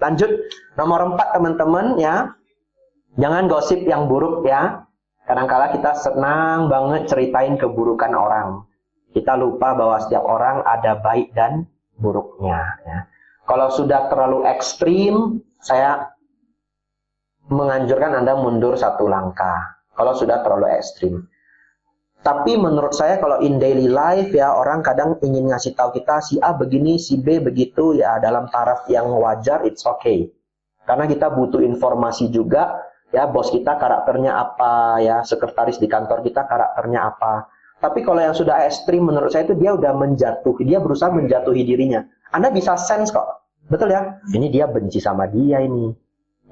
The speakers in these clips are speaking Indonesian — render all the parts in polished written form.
Lanjut, nomor 4 teman-teman ya. Jangan gosip yang buruk ya. Kadang-kala kita senang banget ceritain keburukan orang. Kita lupa bahwa setiap orang ada baik dan buruknya ya. Kalau sudah terlalu ekstrim, saya menganjurkan Anda mundur 1 langkah. Kalau sudah terlalu ekstrim. Tapi menurut saya kalau in daily life ya, orang kadang ingin ngasih tahu kita si A begini, si B begitu ya, dalam taraf yang wajar, it's okay. Karena kita butuh informasi juga ya, bos kita karakternya apa ya, sekretaris di kantor kita karakternya apa. Tapi kalau yang sudah ekstrim menurut saya itu dia udah menjatuhi, dia berusaha menjatuhi dirinya. Anda bisa sense kok, betul ya? Ini dia benci sama dia ini.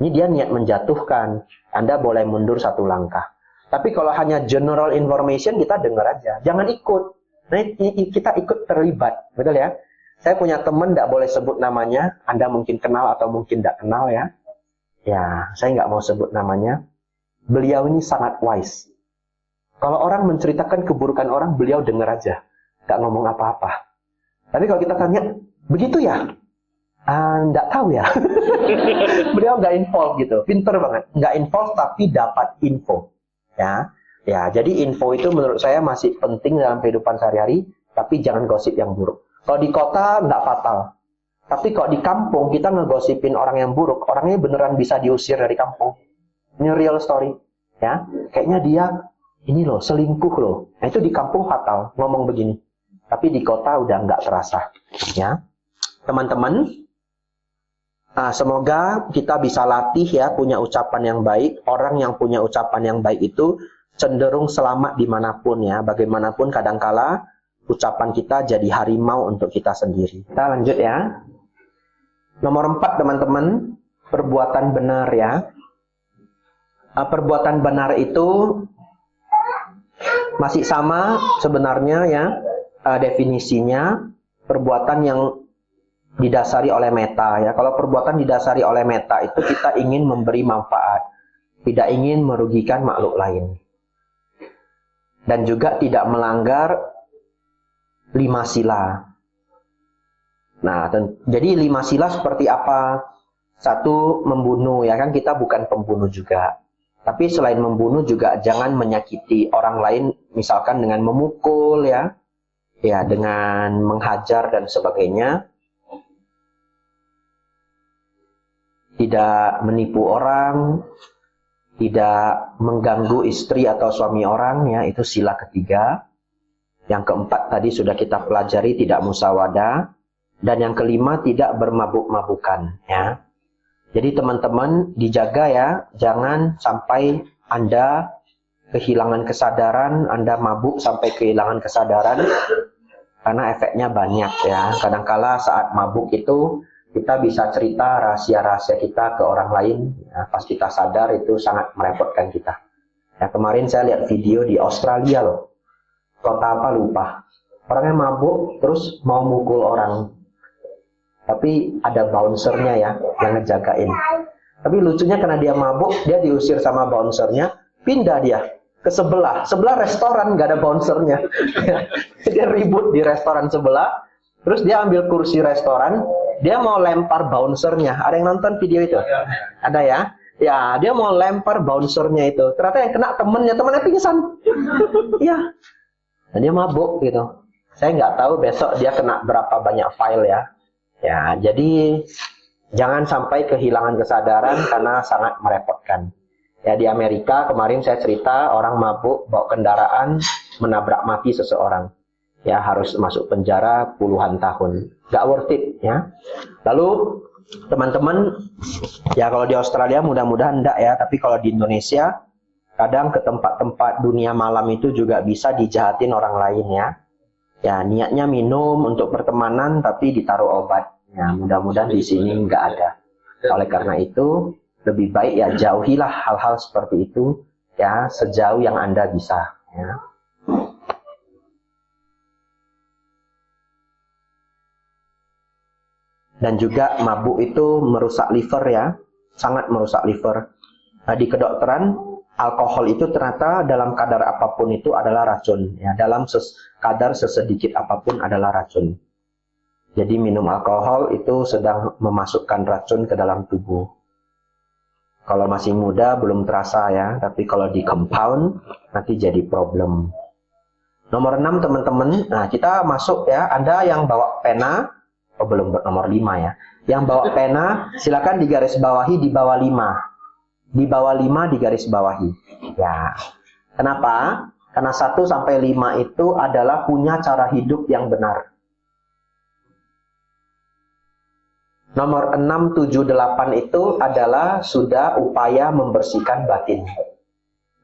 Ini dia niat menjatuhkan. Anda boleh mundur 1 langkah. Tapi kalau hanya general information, kita dengar aja. Jangan ikut. Nah, kita ikut terlibat, betul ya? Saya punya teman, tidak boleh sebut namanya. Anda mungkin kenal atau mungkin tidak kenal ya. Ya, saya nggak mau sebut namanya. Beliau ini sangat wise. Kalau orang menceritakan keburukan orang, beliau dengar aja. Nggak ngomong apa-apa. Tapi kalau kita tanya, begitu ya? Nggak tahu ya. Beliau nggak involve gitu. Pinter banget. Nggak involve tapi dapat info. Ya, jadi info itu menurut saya masih penting dalam kehidupan sehari-hari. Tapi jangan gosip yang buruk. Kalau di kota, nggak fatal. Tapi kalau di kampung, kita ngegosipin orang yang buruk. Orangnya beneran bisa diusir dari kampung. Ini real story. Ya, kayaknya dia ini loh, selingkuh loh. Nah itu di kampung fatal, ngomong begini. Tapi di kota udah nggak terasa. Ya, teman-teman, semoga kita bisa latih ya, punya ucapan yang baik. Orang yang punya ucapan yang baik itu cenderung selamat dimanapun ya. Bagaimanapun kadangkala ucapan kita jadi harimau untuk kita sendiri. Kita lanjut ya. Nomor 4 teman-teman, perbuatan benar ya. Perbuatan benar itu masih sama sebenarnya ya, definisinya perbuatan yang didasari oleh meta ya. Kalau perbuatan didasari oleh meta itu kita ingin memberi manfaat, tidak ingin merugikan makhluk lain. Dan juga tidak melanggar 5 sila. Nah, jadi 5 sila seperti apa? 1, membunuh ya kan, kita bukan pembunuh juga. Tapi selain membunuh juga jangan menyakiti orang lain, misalkan dengan memukul ya, dengan menghajar dan sebagainya. Tidak menipu orang, tidak mengganggu istri atau suami orang ya, itu sila ketiga. Yang keempat tadi sudah kita pelajari, tidak musyawadah. Dan yang kelima tidak bermabuk-mabukan ya. Jadi teman-teman dijaga ya, jangan sampai Anda kehilangan kesadaran, Anda mabuk sampai kehilangan kesadaran, karena efeknya banyak ya. Kadangkala saat mabuk itu kita bisa cerita rahasia-rahasia kita ke orang lain, ya, pas kita sadar itu sangat merepotkan kita. Ya, kemarin saya lihat video di Australia loh, kota apa lupa, orangnya mabuk terus mau mukul orang. Tapi ada bouncernya ya, yang ngejagain. Tapi lucunya karena dia mabuk, dia diusir sama bouncernya, pindah dia ke sebelah restoran, nggak ada bouncernya. Dia ribut di restoran sebelah, terus dia ambil kursi restoran, dia mau lempar bouncernya. Ada yang nonton video itu? Ada ya? Ya, dia mau lempar bouncernya itu. Ternyata yang kena temennya pingsan. Ya, dan dia mabuk gitu. Saya nggak tahu besok dia kena berapa banyak file ya. Ya, jadi jangan sampai kehilangan kesadaran karena sangat merepotkan. Ya, di Amerika kemarin saya cerita orang mabuk bawa kendaraan menabrak mati seseorang. Ya, harus masuk penjara puluhan tahun. Gak worth it ya. Lalu teman-teman, ya kalau di Australia mudah-mudahan enggak ya, tapi kalau di Indonesia kadang ke tempat-tempat dunia malam itu juga bisa dijahatin orang lain ya. Ya, niatnya minum untuk pertemanan tapi ditaruh obat. Ya, mudah-mudahan di sini nggak ada. Oleh karena itu, lebih baik ya jauhilah hal-hal seperti itu ya sejauh yang Anda bisa. Ya. Dan juga mabuk itu merusak liver ya, sangat merusak liver. Nah, di kedokteran, alkohol itu ternyata dalam kadar apapun itu adalah racun. Ya, dalam kadar sesedikit apapun adalah racun. Jadi minum alkohol itu sedang memasukkan racun ke dalam tubuh. Kalau masih muda belum terasa ya, tapi kalau di compound nanti jadi problem. Nomor 6 teman-teman, nah kita masuk ya, Anda yang bawa pena, oh belum nomor 5 ya. Yang bawa pena silakan digaris bawahi di bawah 5. Di bawah 5 digaris bawahi. Ya. Kenapa? Karena 1 sampai 5 itu adalah punya cara hidup yang benar. Nomor 6, 7, 8 itu adalah sudah upaya membersihkan batin.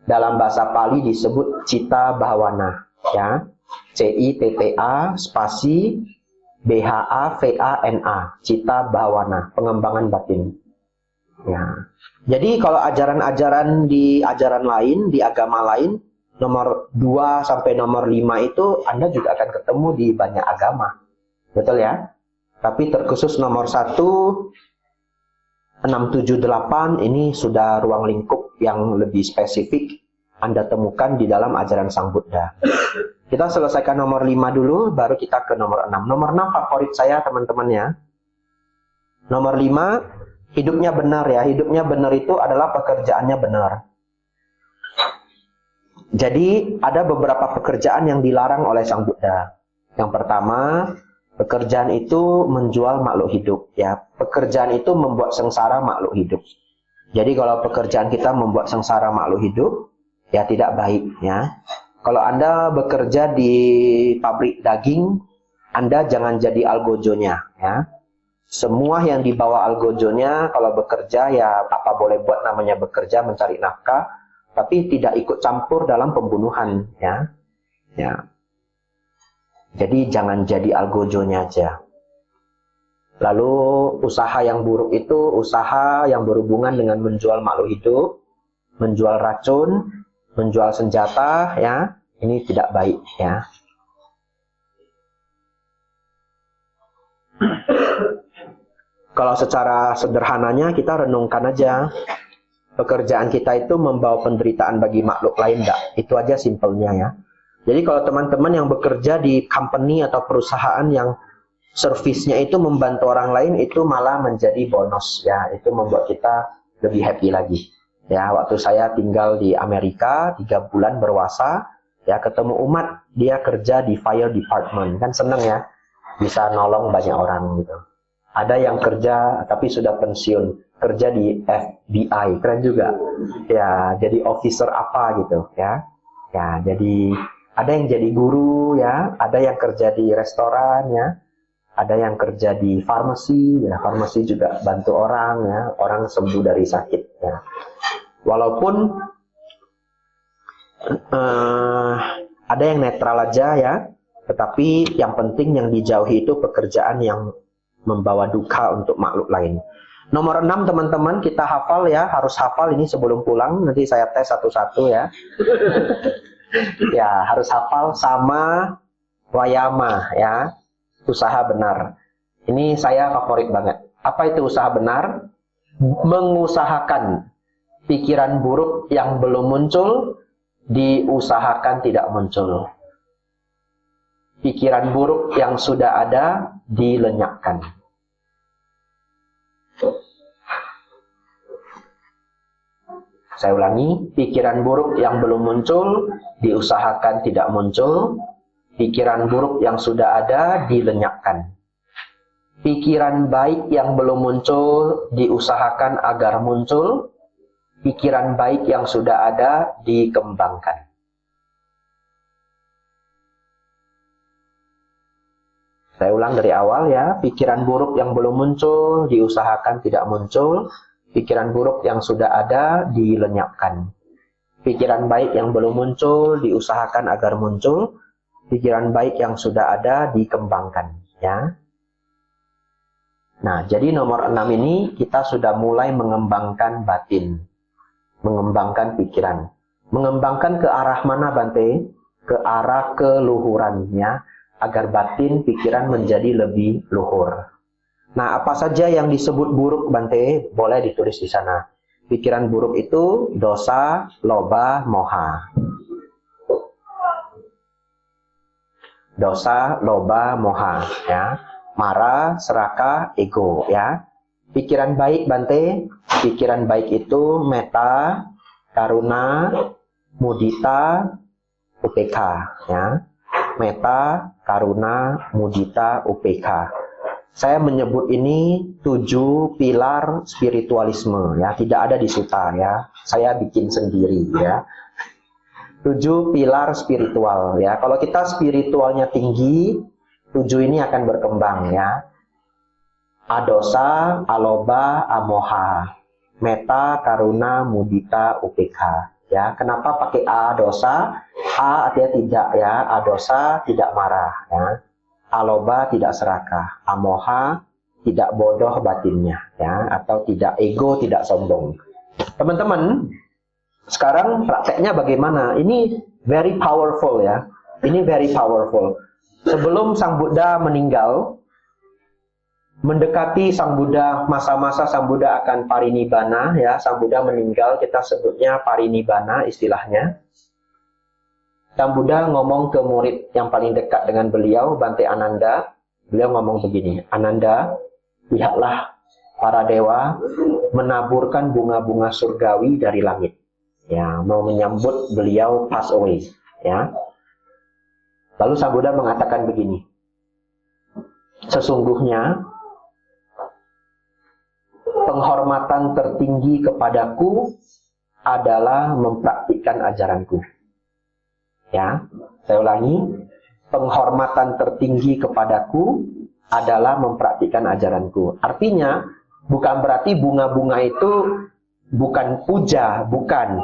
Dalam bahasa Pali disebut cita bhawana, ya. CITTA spasi BHAVANA, cita bhawana, pengembangan batin. Ya. Jadi kalau ajaran-ajaran di ajaran lain, di agama lain, nomor 2 sampai nomor 5 itu Anda juga akan ketemu di banyak agama. Betul ya? Tapi terkhusus nomor 1, 6, 7, 8 ini sudah ruang lingkup yang lebih spesifik Anda temukan di dalam ajaran Sang Buddha. Kita selesaikan nomor 5 dulu, baru kita ke nomor 6. Nomor 6 favorit saya teman-teman ya. Nomor 5, hidupnya benar ya. Hidupnya benar itu adalah pekerjaannya benar. Jadi ada beberapa pekerjaan yang dilarang oleh Sang Buddha. Yang pertama, pekerjaan itu menjual makhluk hidup ya. Pekerjaan itu membuat sengsara makhluk hidup. Jadi kalau pekerjaan kita membuat sengsara makhluk hidup, ya tidak baik ya. Kalau Anda bekerja di pabrik daging, Anda jangan jadi algojonya ya. Semua yang dibawa algojonya kalau bekerja ya apa boleh buat, namanya bekerja mencari nafkah, tapi tidak ikut campur dalam pembunuhan ya. Ya. Jadi jangan jadi algojonya aja. Lalu usaha yang buruk itu usaha yang berhubungan dengan menjual makhluk hidup, menjual racun, menjual senjata ya. Ini tidak baik ya. Kalau secara sederhananya kita renungkan aja. Pekerjaan kita itu membawa penderitaan bagi makhluk lain enggak? Itu aja simpelnya ya. Jadi kalau teman-teman yang bekerja di company atau perusahaan yang servisnya itu membantu orang lain, itu malah menjadi bonus ya. Itu membuat kita lebih happy lagi. Ya, waktu saya tinggal di Amerika 3 bulan berpuasa, ya ketemu umat, dia kerja di fire department, kan seneng ya, bisa nolong banyak orang gitu. Ada yang kerja tapi sudah pensiun, kerja di FBI, keren juga. Ya, jadi officer apa gitu ya. Ya, jadi ada yang jadi guru ya, ada yang kerja di restoran ya, ada yang kerja di farmasi ya, farmasi juga bantu orang ya, orang sembuh dari sakit ya. Walaupun ada yang netral aja ya, tetapi yang penting yang dijauhi itu pekerjaan yang membawa duka untuk makhluk lain. Nomor 6 teman-teman kita hafal ya, harus hafal ini sebelum pulang, nanti saya tes satu-satu ya. Ya, harus hafal sama wayama ya, usaha benar. Ini saya favorit banget. Apa itu usaha benar? Mengusahakan pikiran buruk yang belum muncul, diusahakan tidak muncul. Pikiran buruk yang sudah ada, dilenyapkan. Saya ulangi, pikiran buruk yang belum muncul, diusahakan tidak muncul. Pikiran buruk yang sudah ada, dilenyapkan. Pikiran baik yang belum muncul, diusahakan agar muncul. Pikiran baik yang sudah ada, dikembangkan. Saya ulang dari awal ya, pikiran buruk yang belum muncul, diusahakan tidak muncul. Pikiran buruk yang sudah ada, dilenyapkan. Pikiran baik yang belum muncul, diusahakan agar muncul. Pikiran baik yang sudah ada, dikembangkan. Ya. Nah, jadi nomor 6 ini kita sudah mulai mengembangkan batin. Mengembangkan pikiran. Mengembangkan ke arah mana Bante? Ke arah keluhuran ya. Agar batin pikiran menjadi lebih luhur. Nah, apa saja yang disebut buruk Bante? Boleh ditulis di sana. Pikiran buruk itu dosa, loba, moha. Dosa, loba, moha ya. marah, serakah, ego ya. Pikiran baik Bante, pikiran baik itu metta, karuna, mudita, UPK ya. Metta, karuna, mudita, UPK. Saya menyebut ini 7 pilar spiritualisme ya, tidak ada di suta ya. Saya bikin sendiri ya. 7 pilar spiritual ya. Kalau kita spiritualnya tinggi, 7 ini akan berkembang ya. Adosa, aloba, amoha, metta, karuna, mudita, UPK ya. Kenapa pakai adosa? A artinya tidak ya. Adosa tidak marah ya. Aloba tidak serakah, amoha tidak bodoh batinnya ya, atau tidak ego, tidak sombong. Teman-teman, sekarang prakteknya bagaimana? Ini very powerful ya. Ini very powerful. Sebelum Sang Buddha meninggal, mendekati Sang Buddha, masa-masa Sang Buddha akan parinibbana ya. Sang Buddha meninggal, kita sebutnya parinibbana istilahnya. Sang Buddha ngomong ke murid yang paling dekat dengan beliau, Bante Ananda. Beliau ngomong begini, Ananda, lihatlah para dewa menaburkan bunga-bunga surgawi dari langit. Ya, mau menyambut beliau pass away. Ya. Lalu Sang Buddha mengatakan begini, sesungguhnya penghormatan tertinggi kepadaku adalah mempraktikkan ajaranku. Ya, saya ulangi, penghormatan tertinggi kepadaku adalah mempraktikkan ajaranku. Artinya, bukan berarti bunga-bunga itu bukan puja, bukan.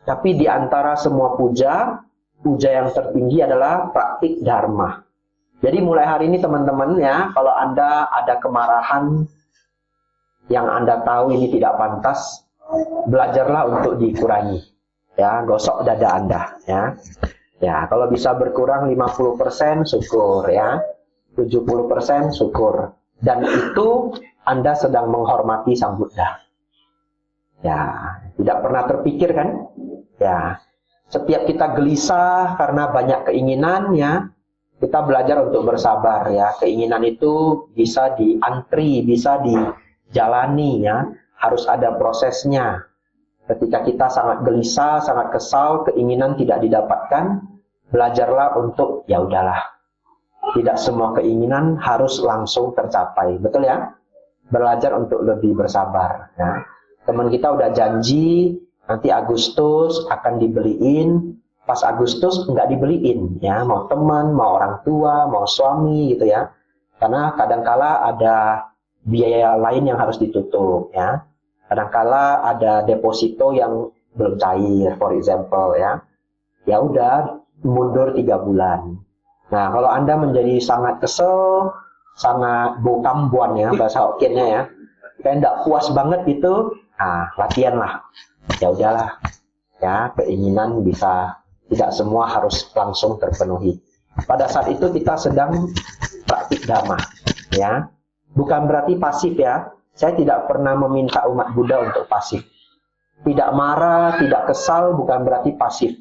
Tapi di antara semua puja, puja yang tertinggi adalah praktik dharma. Jadi mulai hari ini teman-teman ya, kalau Anda ada kemarahan yang Anda tahu ini tidak pantas, belajarlah untuk dikurangi. Ya, gosok dada Anda ya. Ya, kalau bisa berkurang 50% syukur ya. 70% syukur. Dan itu Anda sedang menghormati Sang Buddha. Ya, tidak pernah terpikir kan? Ya. Setiap kita gelisah karena banyak keinginan ya, kita belajar untuk bersabar ya. Keinginan itu bisa diantri, bisa dijalani ya. Harus ada prosesnya. Ketika kita sangat gelisah, sangat kesal, keinginan tidak didapatkan, belajarlah untuk ya udahlah. Tidak semua keinginan harus langsung tercapai, betul ya? Belajar untuk lebih bersabar. Ya. Teman kita udah janji nanti Agustus akan dibeliin, pas Agustus nggak dibeliin, ya. Mau teman, mau orang tua, mau suami gitu ya. Karena kadangkala ada biaya lain yang harus ditutup, ya. Kadangkala ada deposito yang belum cair, for example, ya. Ya udah, mundur 3 bulan. Nah, kalau Anda menjadi sangat kesel, sangat bokambuan ya, bahasa Hokkiennya ya, kayak enggak puas banget gitu, nah, latihan lah. Ya udahlah, ya, keinginan bisa, tidak semua harus langsung terpenuhi. Pada saat itu kita sedang praktik dhamma, ya. Bukan berarti pasif ya. Saya tidak pernah meminta umat Buddha untuk pasif. Tidak marah, tidak kesal, bukan berarti pasif.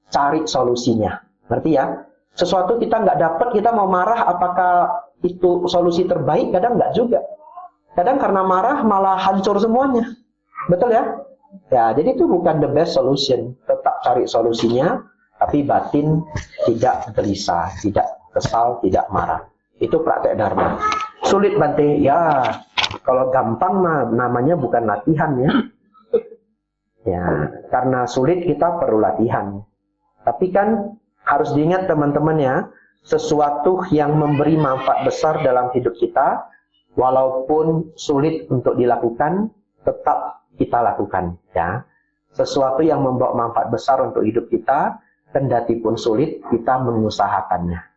Cari solusinya. Ngerti ya? Sesuatu kita nggak dapat, kita mau marah, apakah itu solusi terbaik? Kadang nggak juga. Kadang karena marah malah hancur semuanya. Betul ya? Ya, jadi itu bukan the best solution. Tetap cari solusinya, tapi batin tidak gelisah, tidak kesal, tidak marah. Itu praktek dharma. Sulit Bante? Ya, kalau gampang mah namanya bukan latihan ya. Ya, karena sulit kita perlu latihan. Tapi kan harus diingat teman-teman ya, sesuatu yang memberi manfaat besar dalam hidup kita, walaupun sulit untuk dilakukan, tetap kita lakukan ya. Sesuatu yang membawa manfaat besar untuk hidup kita, kendati pun sulit, kita mengusahakannya.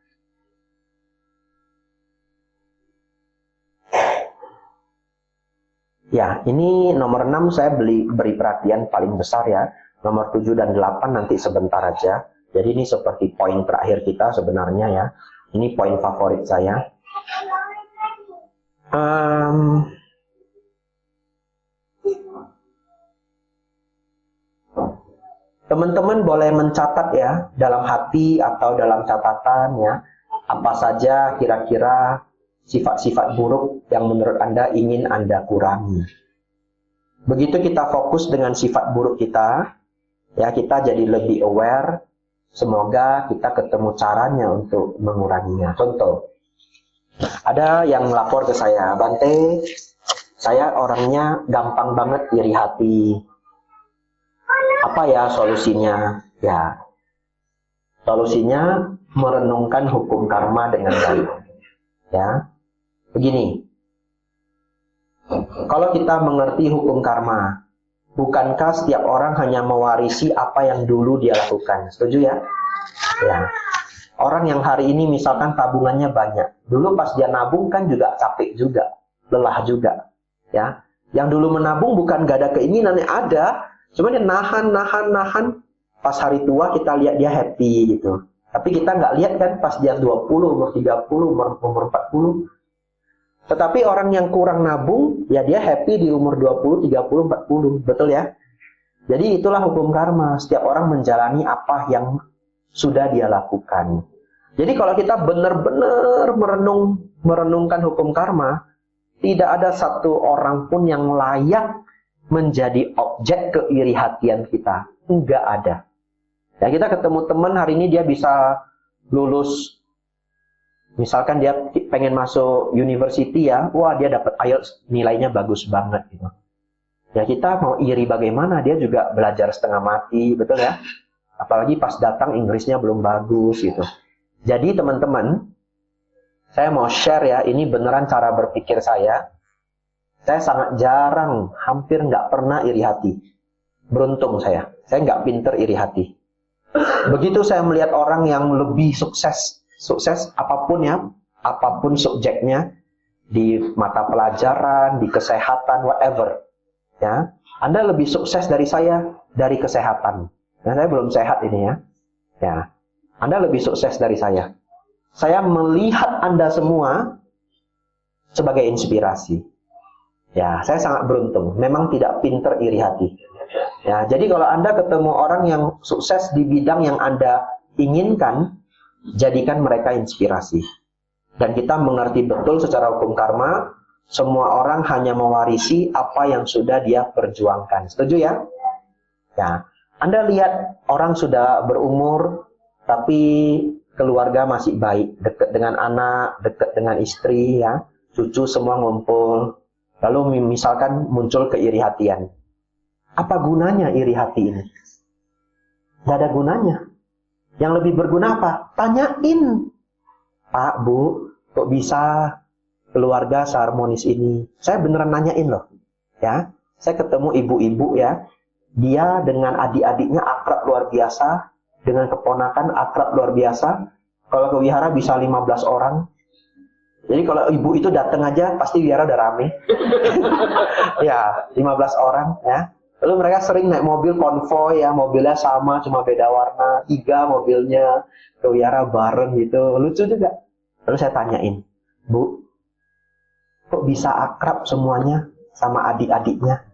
Ya, ini nomor 6 saya beri perhatian paling besar ya. Nomor 7 dan 8 nanti sebentar aja. Jadi ini seperti poin terakhir kita sebenarnya ya. Ini poin favorit saya. Teman-teman boleh mencatat ya, dalam hati atau dalam catatan ya, apa saja kira-kira sifat-sifat buruk yang menurut Anda ingin Anda kurangi. Begitu kita fokus dengan sifat buruk kita, ya kita jadi lebih aware. Semoga kita ketemu caranya untuk menguranginya. Contoh, ada yang lapor ke saya, Bante, saya orangnya gampang banget iri hati. Apa ya solusinya? Ya, solusinya merenungkan hukum karma dengan baik. Ya, begini. Kalau kita mengerti hukum karma, bukankah setiap orang hanya mewarisi apa yang dulu dia lakukan? Setuju ya? Ya. Orang yang hari ini misalkan tabungannya banyak, dulu pas dia nabung kan juga capek juga, lelah juga. Ya. Yang dulu menabung bukan gak ada keinginannya, ada, cuma dia nahan. Pas hari tua kita lihat dia happy gitu. Tapi kita nggak lihat kan pas dia 20, umur 30, umur 40. Tetapi orang yang kurang nabung, ya dia happy di umur 20, 30, 40. Betul ya? Jadi itulah hukum karma. Setiap orang menjalani apa yang sudah dia lakukan. Jadi kalau kita benar-benar merenungkan hukum karma, tidak ada satu orang pun yang layak menjadi objek keiri hatian kita. Enggak ada. Ya, kita ketemu teman hari ini dia bisa lulus. Misalkan dia pengen masuk university ya, wah dia dapat IELTS nilainya bagus banget gitu. Ya kita mau iri bagaimana, dia juga belajar setengah mati, betul ya? Apalagi pas datang Inggrisnya belum bagus gitu. Jadi teman-teman, saya mau share ya, ini beneran cara berpikir saya. Saya sangat jarang, hampir nggak pernah iri hati. Beruntung saya nggak pinter iri hati. Begitu saya melihat orang yang lebih sukses apapun ya, apapun subjeknya, di mata pelajaran, di kesehatan, whatever. Ya, Anda lebih sukses dari saya dari kesehatan. Nah, saya belum sehat ini ya. Ya, Anda lebih sukses dari saya. Saya melihat Anda semua sebagai inspirasi. Ya, saya sangat beruntung. Memang tidak pinter iri hati. Ya, jadi kalau Anda ketemu orang yang sukses di bidang yang Anda inginkan, jadikan mereka inspirasi. Dan kita mengerti betul secara hukum karma, semua orang hanya mewarisi apa yang sudah dia perjuangkan. Setuju ya? Ya. Anda lihat orang sudah berumur, tapi keluarga masih baik, dekat dengan anak, dekat dengan istri, ya, cucu semua ngumpul. Lalu misalkan muncul keiri hatian. Apa gunanya iri hati ini? Tidak ada gunanya. Yang lebih berguna apa? Tanyain. Pak, Bu, kok bisa keluarga seharmonis ini? Saya beneran nanyain loh. Ya, saya ketemu ibu-ibu ya. Dia dengan adik-adiknya akrab luar biasa. Dengan keponakan akrab luar biasa. Kalau ke wihara bisa 15 orang. Jadi kalau ibu itu datang aja, pasti wihara udah rame. Ya, 15 orang ya. Lalu mereka sering naik mobil konvoy ya, mobilnya sama cuma beda warna, 3 mobilnya ke wihara bareng gitu, lucu juga. Lalu saya tanyain, Bu, kok bisa akrab semuanya sama adik-adiknya?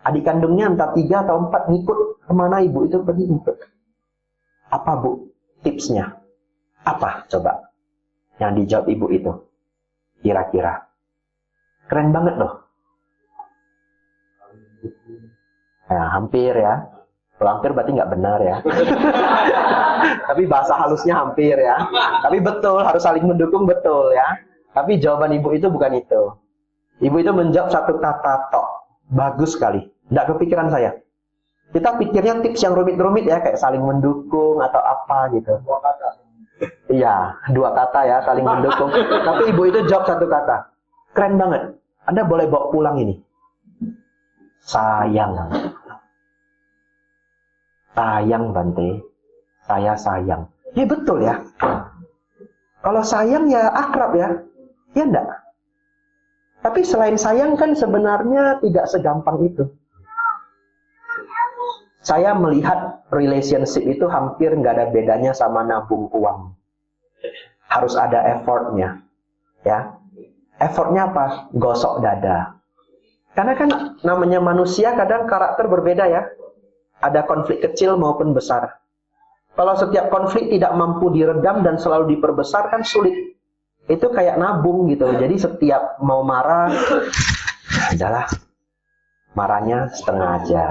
Adik kandungnya entah 3 atau 4 ngikut kemana ibu itu pergi ngikut. Apa Bu tipsnya? Apa coba yang dijawab ibu itu? Kira-kira. Keren banget loh. Ya, hampir ya. Kalau hampir berarti nggak benar ya. Tapi bahasa halusnya hampir ya. Tapi betul, harus saling mendukung, betul ya. Tapi jawaban ibu itu bukan itu. Ibu itu menjawab satu kata tok. Bagus sekali. Nggak kepikiran saya. Kita pikirnya tips yang rumit-rumit ya, kayak saling mendukung atau apa gitu. Iya, 2 kata ya, saling mendukung. Tapi ibu itu jawab satu kata. Keren banget. Anda boleh bawa pulang ini. Sayang. Sayang Bante, saya sayang. Ya betul ya. Kalau sayang ya akrab ya. Ya enggak. Tapi selain sayang kan sebenarnya tidak segampang itu. Saya melihat relationship itu hampir nggak ada bedanya sama nabung uang. Harus ada effortnya. Ya. Effortnya apa? Gosok dada. Karena kan namanya manusia kadang karakter berbeda ya. Ada konflik kecil maupun besar. Kalau setiap konflik tidak mampu diredam dan selalu diperbesar kan sulit. itu kayak nabung gitu. Jadi setiap mau marah, adalah marahnya setengah aja.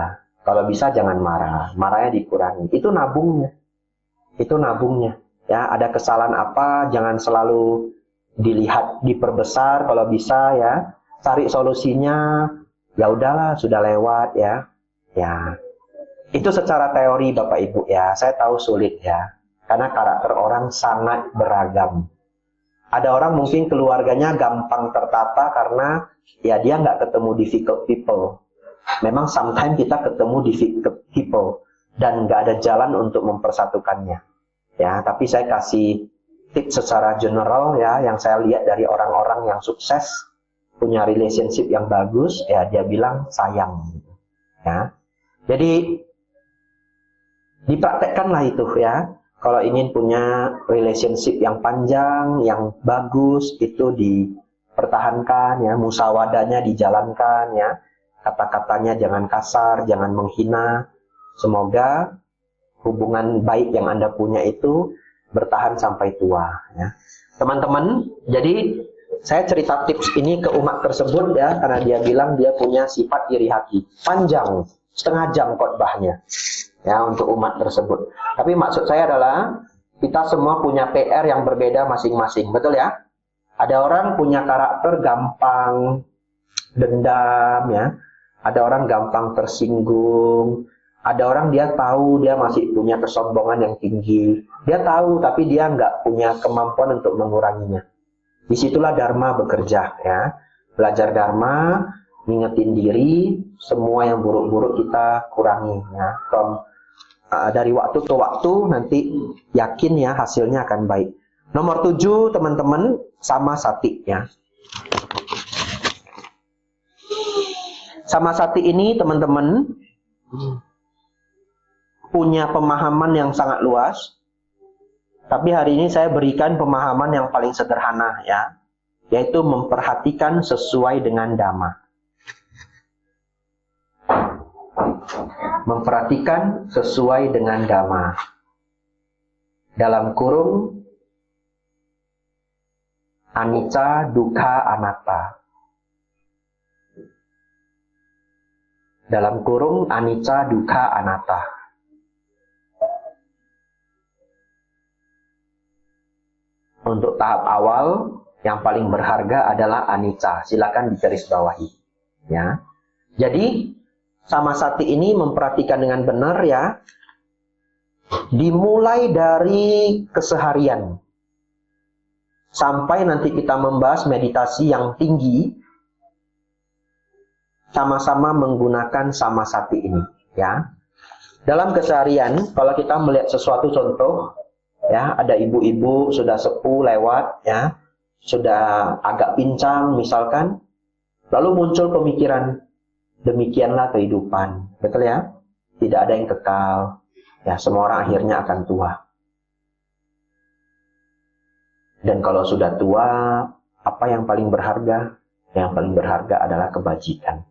Kalau bisa jangan marah, marahnya dikurangi. Itu nabungnya. Itu nabungnya. Ya, ada kesalahan apa, jangan selalu dilihat, diperbesar. Kalau bisa ya, cari solusinya. Ya udahlah, sudah lewat ya. Ya, itu secara teori Bapak Ibu ya. Saya tahu sulit ya, karena karakter orang sangat beragam. Ada orang mungkin keluarganya gampang tertata karena ya dia nggak ketemu difficult people. Memang sometimes kita ketemu difficult people dan nggak ada jalan untuk mempersatukannya. Ya, tapi saya kasih tips secara general ya, yang saya lihat dari orang-orang yang sukses punya relationship yang bagus, ya dia bilang sayang. Ya, jadi dipraktekkanlah itu ya. Kalau ingin punya relationship yang panjang, yang bagus, itu dipertahankan ya, musyawadahnya dijalankan ya. Kata-katanya jangan kasar, jangan menghina. Semoga hubungan baik yang Anda punya itu bertahan sampai tua ya. Teman-teman, jadi saya cerita tips ini ke umat tersebut ya, karena dia bilang dia punya sifat iri hati. Panjang, setengah jam khotbahnya ya untuk umat tersebut. Tapi maksud saya adalah kita semua punya PR yang berbeda masing-masing, betul ya? Ada orang punya karakter gampang dendam ya, ada orang gampang tersinggung, ada orang dia tahu dia masih punya kesombongan yang tinggi, dia tahu tapi dia nggak punya kemampuan untuk menguranginya. Disitulah Dharma bekerja ya, belajar Dharma, ngingetin diri, semua yang buruk-buruk kita kurangi ya. Dari waktu ke waktu nanti yakin ya hasilnya akan baik. Nomor 7 teman-teman, sama sati ya. Sama sati ini teman-teman punya pemahaman yang sangat luas. Tapi hari ini saya berikan pemahaman yang paling sederhana ya, yaitu memperhatikan sesuai dengan Dhamma. Memperhatikan sesuai dengan Dhamma. Dalam kurung anicca, dukkha, anatta. Dalam kurung anicca, dukkha, anatta. Untuk tahap awal yang paling berharga adalah anicca. Silakan digarisbawahi ya. Jadi sama sati ini memperhatikan dengan benar ya, dimulai dari keseharian sampai nanti kita membahas meditasi yang tinggi, sama-sama menggunakan sama sati ini ya. Dalam keseharian kalau kita melihat sesuatu, contoh ya, ada ibu-ibu sudah sepuh lewat ya, sudah agak pincang misalkan, lalu muncul pemikiran, demikianlah kehidupan, betul ya? Tidak ada yang kekal, ya semua orang akhirnya akan tua. Dan kalau sudah tua, apa yang paling berharga? Yang paling berharga adalah kebajikan.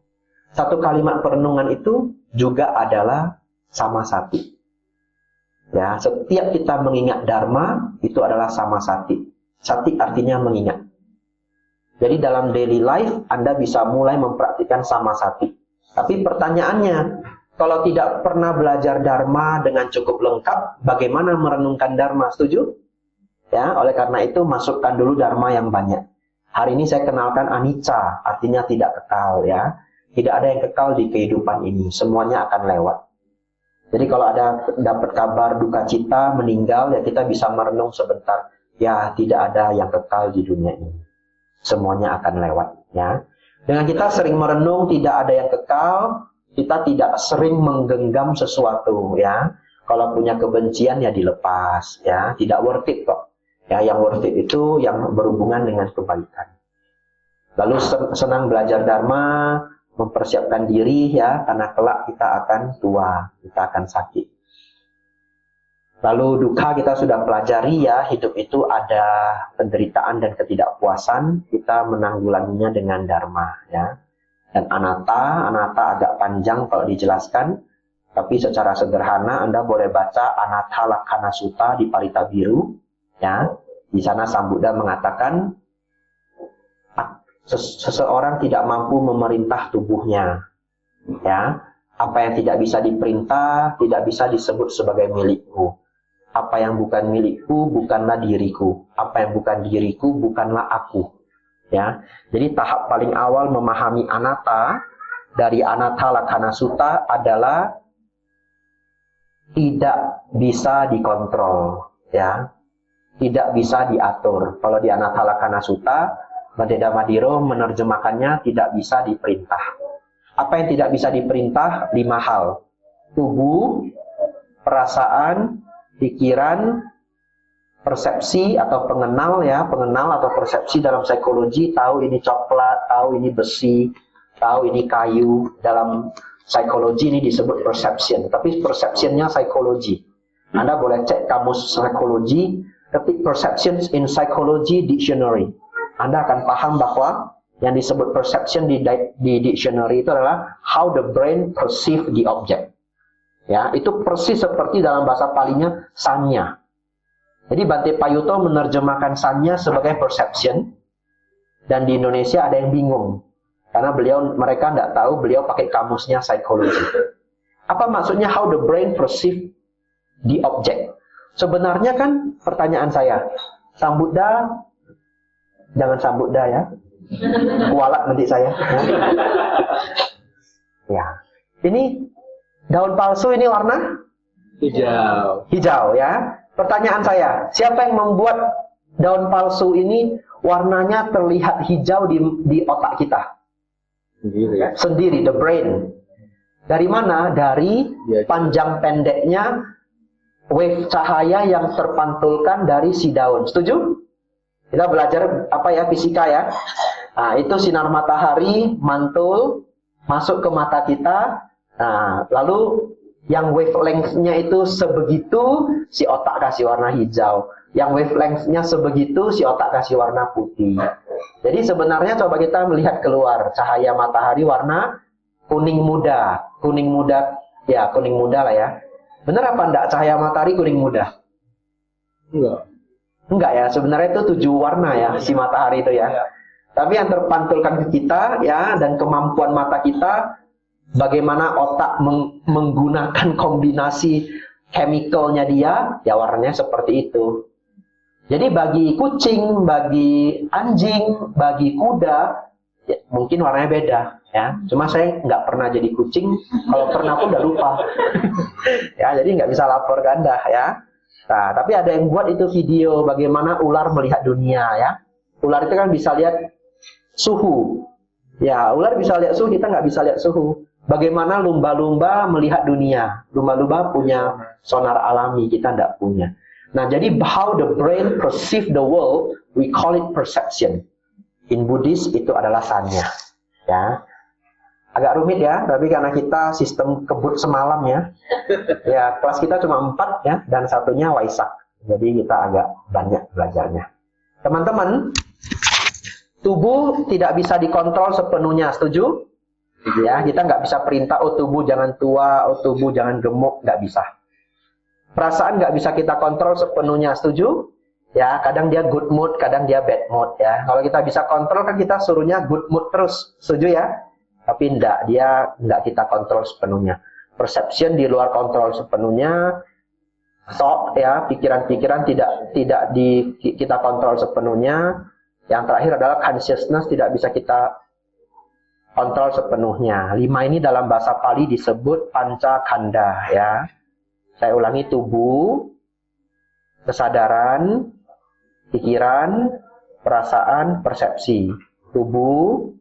Satu kalimat perenungan itu juga adalah sama sati. Ya, setiap kita mengingat Dharma itu adalah sama sati. Sati artinya mengingat. Jadi dalam daily life Anda bisa mulai mempraktikkan sama sati. Tapi pertanyaannya, kalau tidak pernah belajar Dharma dengan cukup lengkap, bagaimana merenungkan Dharma? Setuju? Ya, oleh karena itu masukkan dulu Dharma yang banyak. Hari ini saya kenalkan anicca, artinya tidak kekal ya. Tidak ada yang kekal di kehidupan ini, semuanya akan lewat. Jadi kalau ada dapat kabar duka cita, meninggal, ya kita bisa merenung sebentar. Ya, tidak ada yang kekal di dunia ini. Semuanya akan lewat ya. Dengan kita sering merenung tidak ada yang kekal, kita tidak sering menggenggam sesuatu ya. Kalau punya kebencian ya dilepas ya, tidak worth it kok. Ya, yang worth it itu yang berhubungan dengan kebaikan. Lalu senang belajar Dharma, mempersiapkan diri ya, karena kelak kita akan tua, kita akan sakit. Lalu dukkha kita sudah pelajari ya, hidup itu ada penderitaan dan ketidakpuasan, kita menanggulanginya dengan Dharma ya. Dan anatta agak panjang kalau dijelaskan, tapi secara sederhana Anda boleh baca Anatta Lakkhana Sutta di Parita Biru ya. Di sana Sang Buddha mengatakan seseorang tidak mampu memerintah tubuhnya. Ya, apa yang tidak bisa diperintah tidak bisa disebut sebagai milikku. Apa yang bukan milikku bukanlah diriku. Apa yang bukan diriku bukanlah aku. Ya, jadi tahap paling awal memahami anatta dari Anatta Lakkhana Sutta adalah tidak bisa dikontrol, ya, tidak bisa diatur. Kalau di Anatta Lakkhana Sutta, Bhadeda Madiro menerjemahkannya tidak bisa diperintah. Apa yang tidak bisa diperintah? 5 hal: tubuh, perasaan, pikiran, persepsi atau pengenal, ya, pengenal atau persepsi dalam psikologi, tahu ini coklat, tahu ini besi, tahu ini kayu. Dalam psikologi ini disebut perception, tapi perceptionnya psikologi. Anda boleh cek kamus psikologi, ketik perceptions in psychology dictionary. Anda akan paham bahwa yang disebut perception di dictionary itu adalah how the brain perceive the object. Ya, itu persis seperti dalam bahasa Palinya sanya. Jadi Bhante Payutto menerjemahkan sanya sebagai perception, dan di Indonesia ada yang bingung karena mereka tidak tahu, beliau pakai kamusnya psikologi. Apa maksudnya how the brain perceive the object? Sebenarnya kan pertanyaan saya, Sang Buddha, jangan Sang Buddha ya, kualat nanti saya. Ya, ini daun palsu ini warna hijau. Hijau, ya. Pertanyaan saya, siapa yang membuat daun palsu ini warnanya terlihat hijau di otak kita? Sendiri, ya? Sendiri, the brain. Dari mana? Dari panjang pendeknya wave cahaya yang terpantulkan dari si daun. Setuju? Kita belajar fisika ya. Nah, itu sinar matahari mantul masuk ke mata kita. Nah, lalu yang wavelength-nya itu sebegitu, si otak kasih warna hijau. Yang wavelength-nya sebegitu, si otak kasih warna putih. Jadi sebenarnya coba kita melihat keluar, cahaya matahari warna kuning muda. Kuning muda, ya kuning muda lah ya. Benar apa enggak cahaya matahari kuning muda? Enggak. Enggak ya, sebenarnya itu 7 warna ya, si matahari itu ya. Tapi yang terpantulkan ke kita ya, dan kemampuan mata kita, bagaimana otak menggunakan kombinasi chemicalnya dia, ya warnanya seperti itu. Jadi bagi kucing, bagi anjing, bagi kuda, ya, mungkin warnanya beda. Ya, cuma saya nggak pernah jadi kucing. Kalau pernah pun udah lupa. Ya, jadi nggak bisa lapor ke Anda ya. Nah, tapi ada yang buat itu video bagaimana ular melihat dunia ya. Ular itu kan bisa lihat suhu. Ya, ular bisa lihat suhu, kita nggak bisa lihat suhu. Bagaimana lumba-lumba melihat dunia? Lumba-lumba punya sonar alami, kita tidak punya. Nah, jadi how the brain perceive the world, we call it perception. In Buddhist itu adalah sanya. Ya, agak rumit ya, tapi karena kita sistem kebut semalam ya. Ya, kelas kita cuma 4 ya, dan satunya Waisak. Jadi kita agak banyak belajarnya. Teman-teman, tubuh tidak bisa dikontrol sepenuhnya, setuju? Ya, kita nggak bisa perintah, oh tubuh jangan tua, oh tubuh jangan gemuk, nggak bisa. Perasaan nggak bisa kita kontrol sepenuhnya, setuju? Ya, kadang dia good mood, kadang dia bad mood ya. Kalau kita bisa kontrol kan kita suruhnya good mood terus, setuju ya? Tapi dia nggak kita kontrol sepenuhnya. Perception di luar kontrol sepenuhnya. Thought ya, pikiran-pikiran tidak kita kontrol sepenuhnya. Yang terakhir adalah consciousness, tidak bisa kita kontrol sepenuhnya. 5 ini dalam bahasa Pali disebut panca kanda ya. Saya ulangi, tubuh, kesadaran, pikiran, perasaan, persepsi. Tubuh,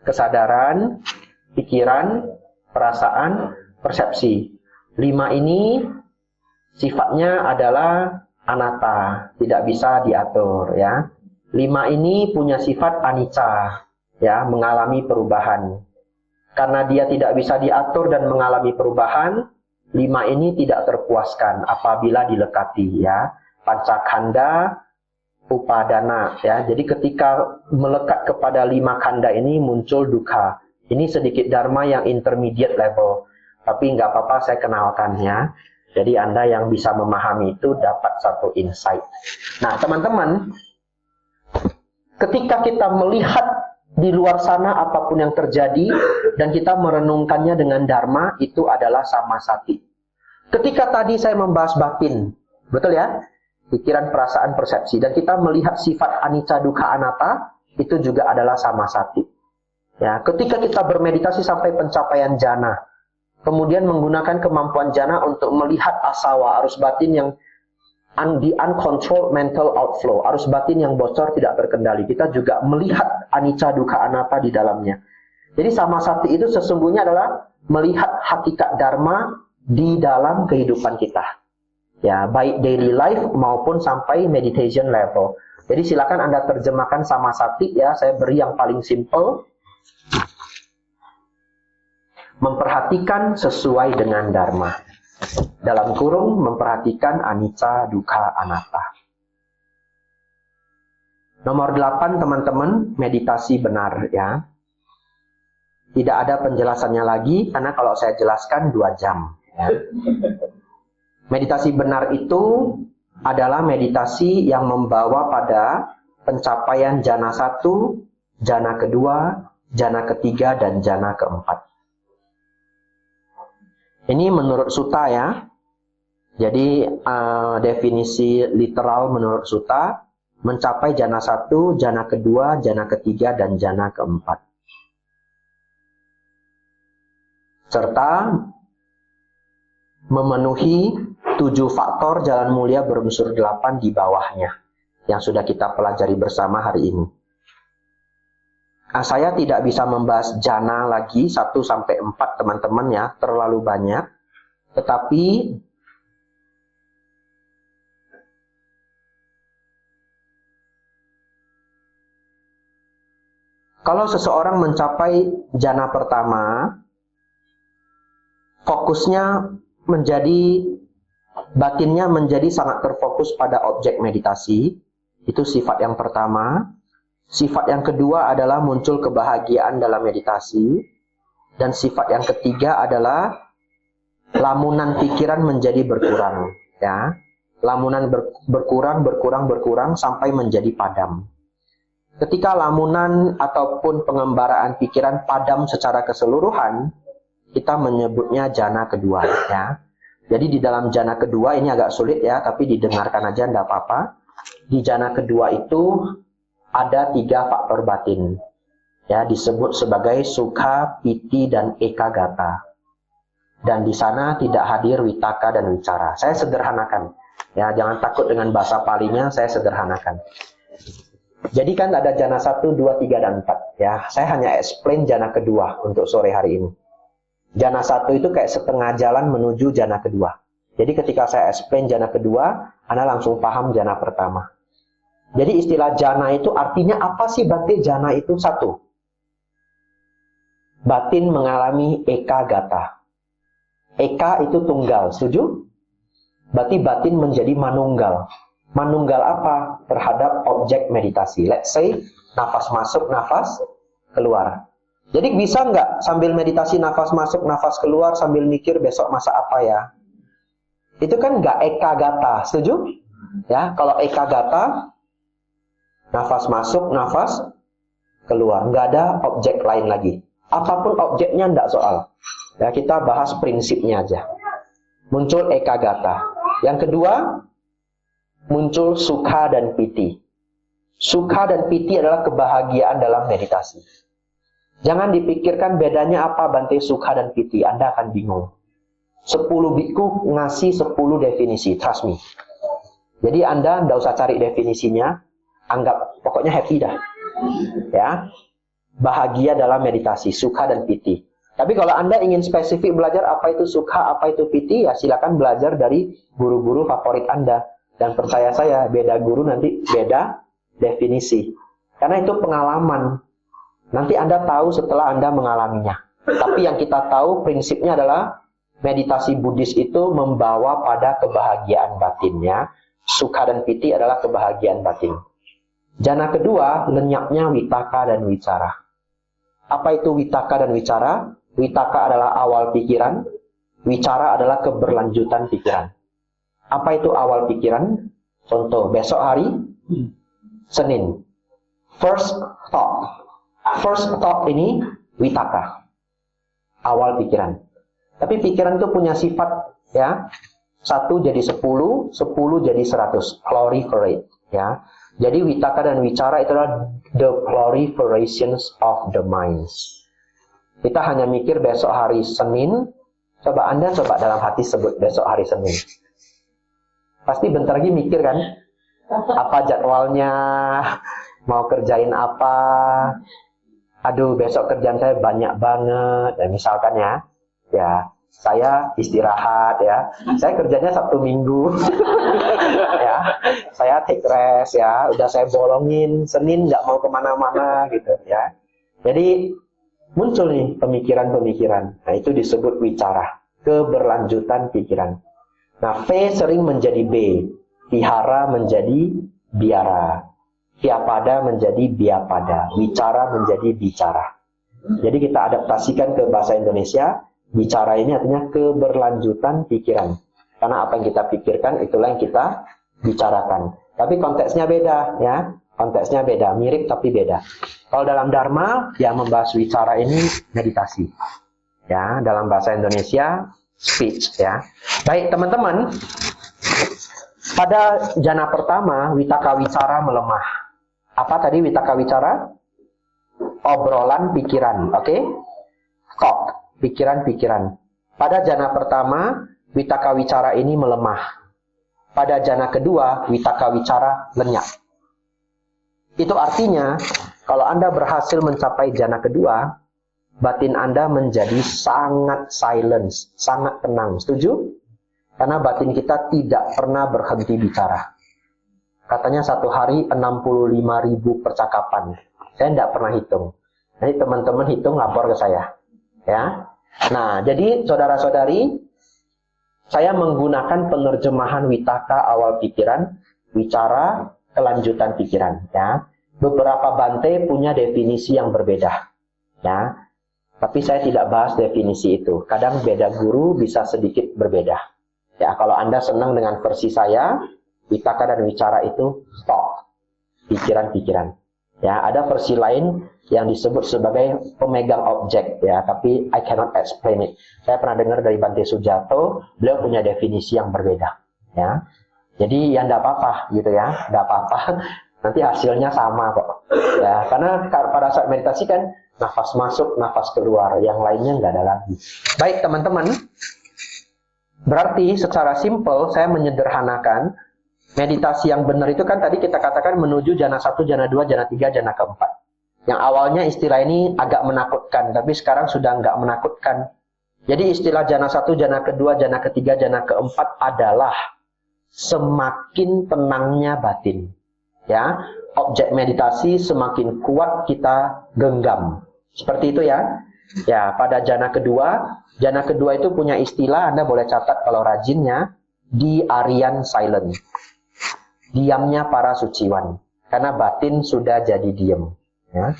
kesadaran, pikiran, perasaan, persepsi. 5 ini sifatnya adalah anatta, tidak bisa diatur ya. 5 ini punya sifat anicca ya, mengalami perubahan. Karena dia tidak bisa diatur dan mengalami perubahan, 5 ini tidak terpuaskan apabila dilekati ya. Pancakanda, upadana ya. Jadi ketika melekat kepada 5 kanda ini muncul dukkha. Ini sedikit dharma yang intermediate level. Tapi nggak apa-apa, saya kenalkan ya. Jadi Anda yang bisa memahami itu dapat satu insight. Nah, teman-teman, ketika kita melihat di luar sana apapun yang terjadi dan kita merenungkannya dengan dharma, itu adalah samasati. Ketika tadi saya membahas batin, betul ya? Pikiran, perasaan, persepsi, dan kita melihat sifat anicca, dukkha, anatta, itu juga adalah samasati. Ya, ketika kita bermeditasi sampai pencapaian jhana, kemudian menggunakan kemampuan jhana untuk melihat asawa, arus batin yang di uncontrolled mental outflow, arus batin yang bocor tidak terkendali. Kita juga melihat anicca, dukkha, anatta di dalamnya. Jadi samasati itu sesungguhnya adalah melihat hakikat dharma di dalam kehidupan kita. Ya, baik daily life maupun sampai meditation level. Jadi silakan Anda terjemahkan samasati ya, saya beri yang paling simple. Memperhatikan sesuai dengan dharma. Dalam kurung, memperhatikan anicca, dukkha, anatta. Nomor 8, teman-teman, meditasi benar ya. Tidak ada penjelasannya lagi, karena kalau saya jelaskan 2 jam. Ya. Meditasi benar itu adalah meditasi yang membawa pada pencapaian jhana 1, jhana kedua, jhana ketiga, dan jhana keempat. Ini menurut Sutta ya. Jadi definisi literal menurut Sutta, mencapai jhana 1, jhana kedua, jhana ketiga, dan jhana keempat. Serta memenuhi 7 faktor jalan mulia berunsur 8 di bawahnya, yang sudah kita pelajari bersama hari ini. Saya tidak bisa membahas jhana lagi 1-4 teman-teman ya, terlalu banyak. Tetapi kalau seseorang mencapai jhana pertama, fokusnya batinnya menjadi sangat terfokus pada objek meditasi. Itu sifat yang pertama. Sifat yang kedua adalah muncul kebahagiaan dalam meditasi. Dan sifat yang ketiga adalah lamunan pikiran menjadi berkurang. Ya. Lamunan berkurang sampai menjadi padam. Ketika lamunan ataupun pengembaraan pikiran padam secara keseluruhan, kita menyebutnya jhana kedua. Ya. Jadi di dalam jhana kedua ini agak sulit ya, tapi didengarkan aja, tidak apa-apa. Di jhana kedua itu ada 3 faktor batin, ya disebut sebagai sukha, piti, dan ekagata. Dan di sana tidak hadir vitaka dan wicara. Saya sederhanakan, ya jangan takut dengan bahasa palinya, saya sederhanakan. Jadi kan ada jhana 1, 2, 3, dan 4. Ya, saya hanya explain jhana kedua untuk sore hari ini. Jhana 1 itu kayak setengah jalan menuju jhana kedua. Jadi ketika saya explain jhana kedua, Anda langsung paham jhana pertama. Jadi istilah jhana itu artinya apa sih Bante? Jhana itu 1. Batin mengalami ekagata. Eka itu tunggal, setuju? Berarti batin menjadi manunggal. Manunggal apa? Terhadap objek meditasi. Let's say, nafas masuk, nafas keluar. Jadi bisa nggak sambil meditasi nafas masuk, nafas keluar sambil mikir besok masak apa ya? Itu kan nggak ekagata, setuju? Ya, kalau ekagata, nafas masuk, nafas keluar. Nggak ada objek lain lagi. Apapun objeknya nggak soal. Ya, kita bahas prinsipnya aja. Muncul ekagata. Yang kedua, muncul sukha dan piti. Sukha dan piti adalah kebahagiaan dalam meditasi. Jangan dipikirkan bedanya apa Bante sukha dan piti. Anda akan bingung. 10 biku ngasih 10 definisi. Trust me. Jadi Anda nggak usah cari definisinya. Anggap pokoknya happy dah. Ya. Bahagia dalam meditasi, sukha dan piti. Tapi kalau Anda ingin spesifik belajar apa itu sukha, apa itu piti, ya silakan belajar dari guru-guru favorit Anda. Dan percaya saya, beda guru nanti beda definisi. Karena itu pengalaman. Nanti Anda tahu setelah Anda mengalaminya. Tapi yang kita tahu prinsipnya adalah meditasi Buddhis itu membawa pada kebahagiaan batinnya. Sukha dan piti adalah kebahagiaan batin. Jhana kedua, lenyapnya vitaka dan wicara. Apa itu vitaka dan wicara? Vitaka adalah awal pikiran, Wicara adalah keberlanjutan pikiran. Apa itu awal pikiran? Contoh, besok hari Senin. First thought. First thought ini witaka. Awal pikiran. Tapi pikiran itu punya sifat, ya. 1 jadi 10, 10 jadi 100. Proliferate, ya. Jadi witaka dan wicara itu adalah the proliferations of the minds. Kita hanya mikir besok hari Senin. Coba Anda dalam hati sebut besok hari Senin. Pasti bentar lagi mikir kan? Apa jadwalnya? Mau kerjain apa? Aduh, besok kerjaan saya banyak banget. Ya, misalkan ya, saya istirahat ya. Saya kerjanya Sabtu Minggu. Ya, saya take rest ya. Udah saya bolongin. Senin nggak mau kemana-mana gitu ya. Jadi muncul nih pemikiran-pemikiran. Nah, itu disebut wicara, keberlanjutan pikiran. Nah, V sering menjadi B, vihara menjadi biara, vyapada menjadi biapada, wicara menjadi bicara. Jadi kita adaptasikan ke bahasa Indonesia, bicara ini artinya keberlanjutan pikiran. Karena apa yang kita pikirkan, itulah yang kita bicarakan. Tapi konteksnya beda, ya. Konteksnya beda, mirip tapi beda. Kalau dalam Dharma, yang membahas wicara ini meditasi. Ya, dalam bahasa Indonesia, speech, ya. Baik, teman-teman. Pada jana pertama, witaka wicara melemah. Apa tadi witaka wicara? Obrolan pikiran, oke? Thought, pikiran-pikiran. Pada jana pertama, witaka wicara ini melemah. Pada jana kedua, witaka wicara lenyap. Itu artinya, kalau Anda berhasil mencapai jana kedua, batin Anda menjadi sangat silence, sangat tenang. Setuju? Karena batin kita tidak pernah berhenti bicara. Katanya satu hari 65.000 percakapan. Saya tidak pernah hitung. Nanti teman-teman hitung, lapor ke saya. Ya. Nah, jadi saudara-saudari, saya menggunakan penerjemahan witaka awal pikiran, wicara, kelanjutan pikiran. Ya. Beberapa Bante punya definisi yang berbeda. Ya. Tapi saya tidak bahas definisi itu. Kadang beda guru bisa sedikit berbeda. Ya, kalau Anda senang dengan versi saya, witaka dan wicara itu thought, pikiran-pikiran. Ya, ada versi lain yang disebut sebagai pemegang objek, ya, tapi I cannot explain it. Saya pernah dengar dari Bante Sujato, beliau punya definisi yang berbeda, ya. Jadi ya enggak apa-apa gitu ya, enggak apa-apa. Nanti hasilnya sama kok. Ya, karena pada saat meditasi kan nafas masuk, nafas keluar, yang lainnya enggak ada lagi. Baik, teman-teman. Berarti secara simpel saya menyederhanakan meditasi yang benar itu kan tadi kita katakan menuju jana 1, jana 2, jana 3, jana keempat. Yang awalnya istilah ini agak menakutkan, tapi sekarang sudah enggak menakutkan. Jadi istilah jana 1, jana kedua, jana ketiga, jana keempat adalah semakin tenangnya batin. Ya, objek meditasi semakin kuat kita genggam. Seperti itu ya. Ya, pada jana kedua itu punya istilah, Anda boleh catat kalau rajinnya, di Aryan silent. Diamnya para suciwan. Karena batin sudah jadi diam. Ya.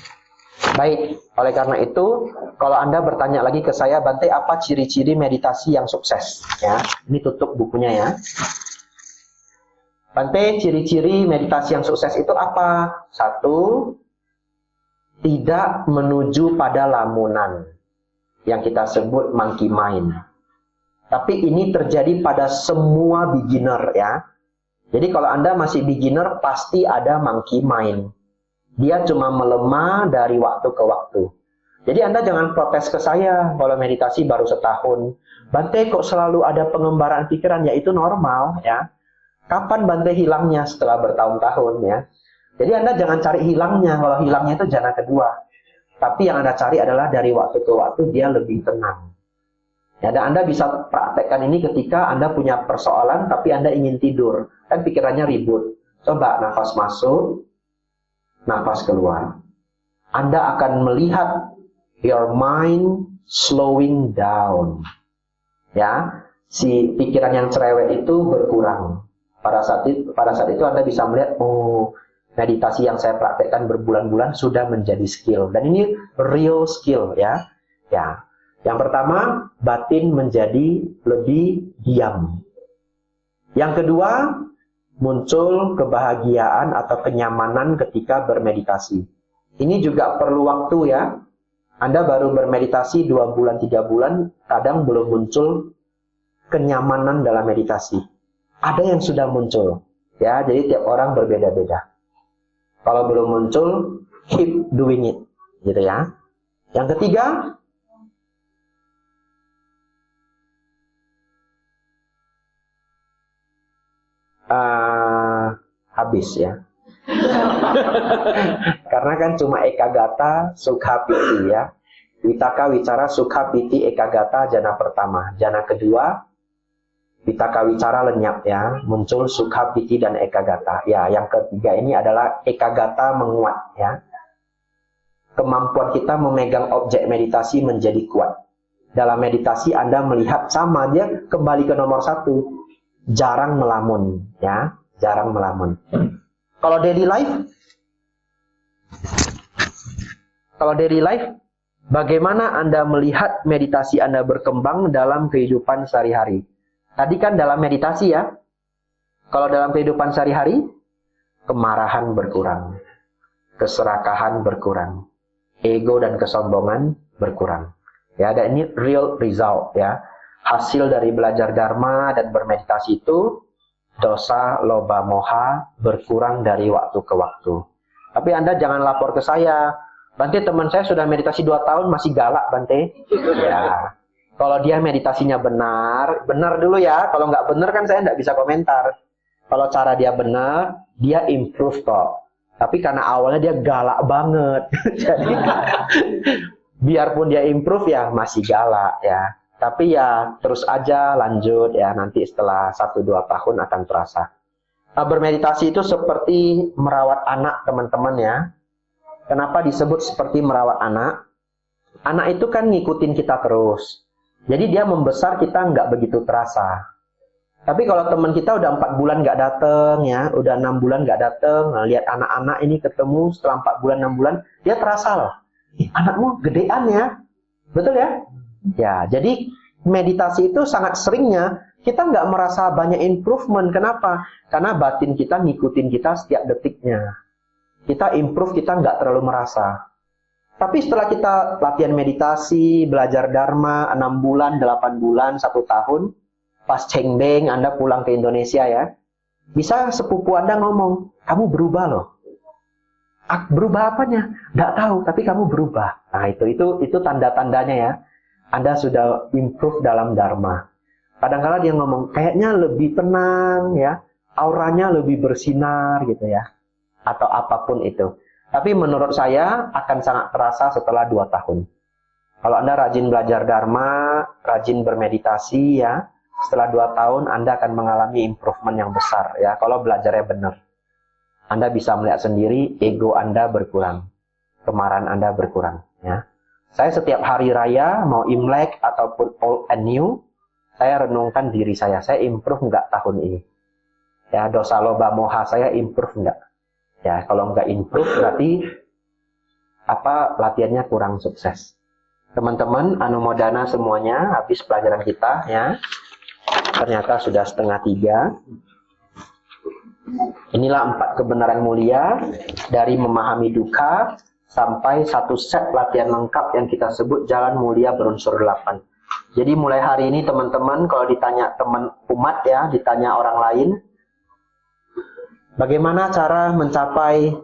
Baik, oleh karena itu, kalau Anda bertanya lagi ke saya, Bante, apa ciri-ciri meditasi yang sukses? Ya, ini tutup bukunya ya. Bante, ciri-ciri meditasi yang sukses itu apa? 1, tidak menuju pada lamunan yang kita sebut monkey mind. Tapi ini terjadi pada semua beginner ya. Jadi kalau Anda masih beginner pasti ada monkey mind. Dia cuma melemah dari waktu ke waktu. Jadi Anda jangan protes ke saya kalau meditasi baru setahun. Bante kok selalu ada pengembaraan pikiran, ya itu normal ya. Kapan Bante hilangnya? Setelah bertahun-tahun ya. Jadi Anda jangan cari hilangnya, kalau hilangnya itu jana kedua. Tapi yang Anda cari adalah dari waktu ke waktu dia lebih tenang. Ya, dan Anda bisa praktekkan ini ketika Anda punya persoalan tapi Anda ingin tidur. Kan pikirannya ribut. Coba nafas masuk, nafas keluar. Anda akan melihat your mind slowing down. Ya, si pikiran yang cerewet itu berkurang. Pada saat itu Anda bisa melihat, oh, meditasi yang saya praktekkan berbulan-bulan sudah menjadi skill. Dan ini real skill ya. Ya. Yang pertama, batin menjadi lebih diam. Yang kedua, muncul kebahagiaan atau kenyamanan ketika bermeditasi. Ini juga perlu waktu ya. Anda baru bermeditasi 2 bulan, 3 bulan, kadang belum muncul kenyamanan dalam meditasi. Ada yang sudah muncul. Ya, jadi tiap orang berbeda-beda. Kalau belum muncul, keep doing it. Gitu ya. Yang ketiga, habis ya. Karena kan cuma ekagata, sukha piti ya. Vitaka wicara sukha piti ekagata jana pertama. Jana kedua, vitaka wicara lenyap ya. Muncul sukha piti dan ekagata. Ya, yang ketiga ini adalah ekagata menguat ya. Kemampuan kita memegang objek meditasi menjadi kuat. Dalam meditasi Anda melihat sama dia kembali ke nomor 1. Jarang melamun ya, jarang melamun. Kalau daily life, bagaimana Anda melihat meditasi Anda berkembang dalam kehidupan sehari-hari? Tadi kan dalam meditasi ya. Kalau dalam kehidupan sehari-hari, kemarahan berkurang, keserakahan berkurang, ego dan kesombongan berkurang. Ya, dan ini real result ya. Hasil dari belajar dharma dan bermeditasi itu, dosa, loba, moha berkurang dari waktu ke waktu. Tapi Anda jangan lapor ke saya. Bante, teman saya sudah meditasi 2 tahun masih galak, Bante. Ya. Kalau dia meditasinya benar dulu ya. Kalau nggak benar kan saya nggak bisa komentar. Kalau cara dia benar, dia improve kok. Tapi karena awalnya dia galak banget. Jadi biarpun dia improve ya masih galak ya. Tapi ya terus aja lanjut ya, nanti setelah 1-2 tahun akan terasa. Bermeditasi itu seperti merawat anak teman-teman ya. Kenapa disebut seperti merawat anak? Anak itu kan ngikutin kita terus. Jadi dia membesar kita nggak begitu terasa. Tapi kalau teman kita udah 4 bulan nggak dateng ya, udah 6 bulan nggak dateng, nah, lihat anak-anak ini ketemu setelah 4 bulan, 6 bulan, dia terasa loh. Anakmu gedean ya. Betul ya? Ya, jadi meditasi itu sangat seringnya kita nggak merasa banyak improvement. Kenapa? Karena batin kita ngikutin kita setiap detiknya. Kita improve, kita nggak terlalu merasa. Tapi setelah kita latihan meditasi, belajar dharma 6 bulan, 8 bulan, 1 tahun, pas cengbeng Anda pulang ke Indonesia ya, bisa sepupu Anda ngomong, kamu berubah loh. Berubah apanya? Nggak tahu, tapi kamu berubah. Nah itu tanda-tandanya ya. Anda sudah improve dalam dharma. Kadang-kadang dia ngomong, kayaknya lebih tenang ya, auranya lebih bersinar gitu ya, atau apapun itu. Tapi menurut saya akan sangat terasa setelah 2 tahun. Kalau Anda rajin belajar dharma, rajin bermeditasi ya, setelah 2 tahun Anda akan mengalami improvement yang besar ya, kalau belajarnya benar. Anda bisa melihat sendiri, ego Anda berkurang, kemarahan Anda berkurang ya. Saya setiap hari raya, mau Imlek ataupun Old and New, saya renungkan diri saya improve nggak tahun ini? Ya, dosa loba moha saya improve nggak? Ya, kalau nggak improve berarti latihannya kurang sukses. Teman-teman, anumodana semuanya, habis pelajaran kita ya. Ternyata sudah 2:30. Inilah 4 kebenaran mulia dari memahami dukkha sampai 1 set latihan lengkap yang kita sebut jalan mulia berunsur 8. Jadi mulai hari ini teman-teman, kalau ditanya teman umat ya, ditanya orang lain, bagaimana cara mencapai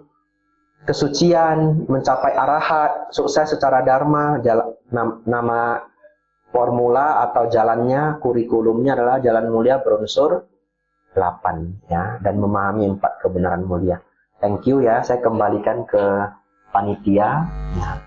kesucian, mencapai arahat, sukses secara dharma, nama formula atau jalannya, kurikulumnya adalah jalan mulia berunsur 8 ya, dan memahami 4 kebenaran mulia. Thank you ya, saya kembalikan ke panitia ya.